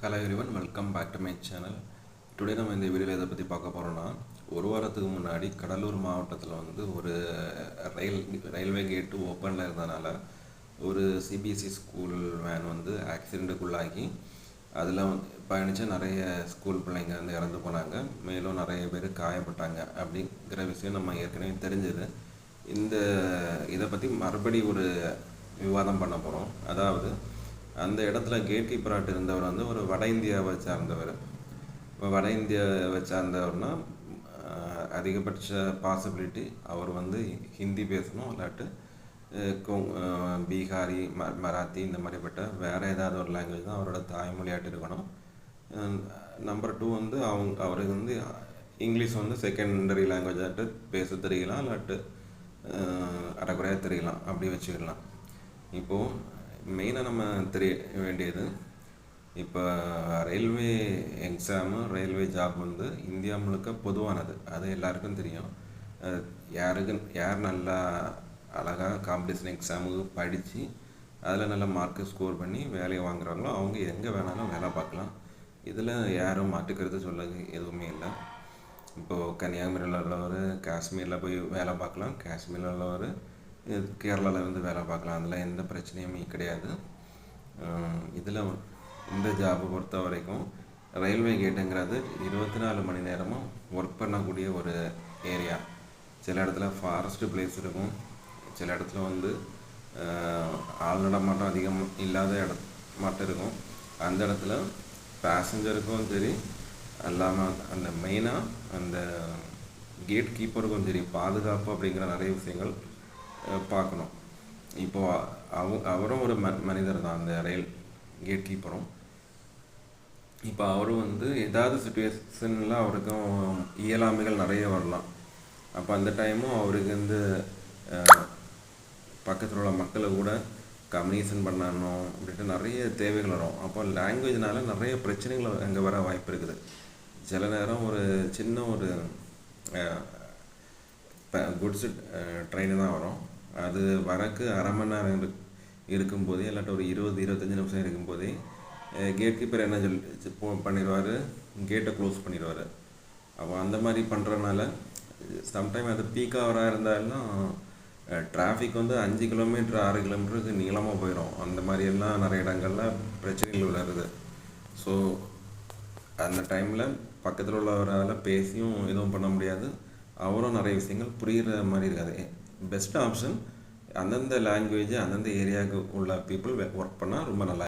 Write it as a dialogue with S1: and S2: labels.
S1: Hello everyone, welcome back to my channel. Today நம்ம இந்த வீடியோவில் எதை பற்றி பார்க்க போகிறோன்னா, ஒரு வாரத்துக்கு முன்னாடி கடலூர் மாவட்டத்தில் வந்து ஒரு ரயில்வே கேட்டு ஓப்பனில் இருந்தனால ஒரு சிபிஎஸ்சி ஸ்கூல் வேன் வந்து ஆக்சிடெண்ட்டுக்குள்ளாகி அதில் பயணித்த நிறைய ஸ்கூல் பிள்ளைங்க வந்து இறந்து போனாங்க. மேலும் நிறைய பேர் காயப்பட்டாங்க அப்படிங்கிற விஷயம் நம்ம ஏற்கனவே தெரிஞ்சது. இதை பற்றி மறுபடி ஒரு விவாதம் பண்ண போகிறோம். அதாவது அந்த இடத்துல கேட் கீப்பராட்டு இருந்தவர் வந்து ஒரு வட இந்தியாவை சார்ந்தவர். இப்போ வட இந்தியாவை சார்ந்தவர்னா அதிகபட்ச பாசிபிலிட்டி அவர் வந்து ஹிந்தி பேசணும், இல்லாட்டு பீகாரி, மராத்தி இந்த மாதிரிப்பட்ட வேறு ஏதாவது ஒரு லாங்குவேஜ் தான் அவரோட தாய்மொழியாட்டு இருக்கணும். நம்பர் 2 வந்து அவருக்கு வந்து இங்கிலீஷ் வந்து செகண்டரி லாங்குவேஜாட்டு பேச தெரியலாம், இல்லாட்டு அரைக்குறையாக தெரியலாம், அப்படி வச்சுக்கலாம். இப்போது மெயினாக நம்ம தெரிய வேண்டியது, இப்போ ரயில்வே எக்ஸாமு, ரயில்வே ஜாப் வந்து இந்தியா முழுக்க பொதுவானது, அது எல்லாருக்கும் தெரியும். யார் நல்லா அழகாக காம்படிஷன் எக்ஸாமுக்கு படித்து அதில் நல்ல மார்க்கு ஸ்கோர் பண்ணி வேலையை வாங்குறாங்களோ அவங்க எங்கே வேணாலும் வேலை பார்க்கலாம். இதில் யாரும் மாட்டுக்கிறது சொல்ல எதுவுமே இல்லை. இப்போது கன்னியாகுமரியில் உள்ளவர் காஷ்மீரில் போய் வேலை பார்க்கலாம், காஷ்மீரில் உள்ளவர் கேரளாவில் இருந்து வேலை பார்க்கலாம், அதில் எந்த பிரச்சனையுமே கிடையாது. இதில் இந்த ஜாபை பொறுத்த வரைக்கும் ரயில்வே கேட்டுங்கிறது 24 மணி நேரமும் ஒர்க் பண்ணக்கூடிய ஒரு ஏரியா. சில இடத்துல ஃபாரஸ்ட் பிளேஸ் இருக்கும், சில இடத்துல வந்து ஆள் நடமாட்டம் அதிகம் இல்லாத மாட்டம் இருக்கும். அந்த இடத்துல பேசஞ்சருக்கும் சரி, இல்லாமல் அந்த மெயினாக அந்த கேட் கீப்பருக்கும் சரி பாதுகாப்பு அப்படிங்கிற நிறைய விஷயங்கள் பார்க்கணும். இப்போது அவரும் ஒரு மனிதர் தான், அந்த ரயில் கேட் கீப்பரும். இப்போ அவரும் வந்து ஏதாவது சுச்சுவேஷனில் அவருக்கும் இயலாமைகள் நிறைய வரலாம். அப்போ அந்த டைமும் அவருக்கு வந்து பக்கத்தில் உள்ள மக்களை கூட கம்யூனிகேஷன் பண்ணணும் அப்படின்ட்டு நிறைய தேவைகள் வரும். அப்போ லாங்குவேஜ்னால நிறைய பிரச்சனைகள் அங்கே வர வாய்ப்பு இருக்குது. சில நேரம் ஒரு சின்ன ஒரு குட்ஸு ட்ரெயின் தான் வரும், அது வரக்கு அரை மணி நேரம் இருக்கும்போதே, இல்லாட்ட ஒரு 20-25 நிமிஷம் இருக்கும்போதே கேட் கீப்பர் என்ன பண்ணிடுவார், கேட்டை க்ளோஸ் பண்ணிடுவார். அப்போ அந்த மாதிரி பண்ணுறதுனால சம்டைம் அது பீக் ஹவராக இருந்தாலும் டிராஃபிக் வந்து 5 கிலோமீட்டர் 6 கிலோமீட்டருக்கு நீளமாக போயிடும். அந்த மாதிரியெல்லாம் நிறைய இடங்களில் பிரச்சனைகள் வருது. ஸோ அந்த டைமில் பக்கத்தில் உள்ளவரால் பேசியும் எதுவும் பண்ண முடியாது, அவரும் நிறைய விஷயங்கள் புரிகிற மாதிரி இருக்காது. பெஸ்ட் ஆப்ஷன் அந்தந்த லாங்குவேஜ் அந்தந்த ஏரியாவுக்கு உள்ள பீப்புள் ஒர்க் பண்ணால் ரொம்ப நல்லா.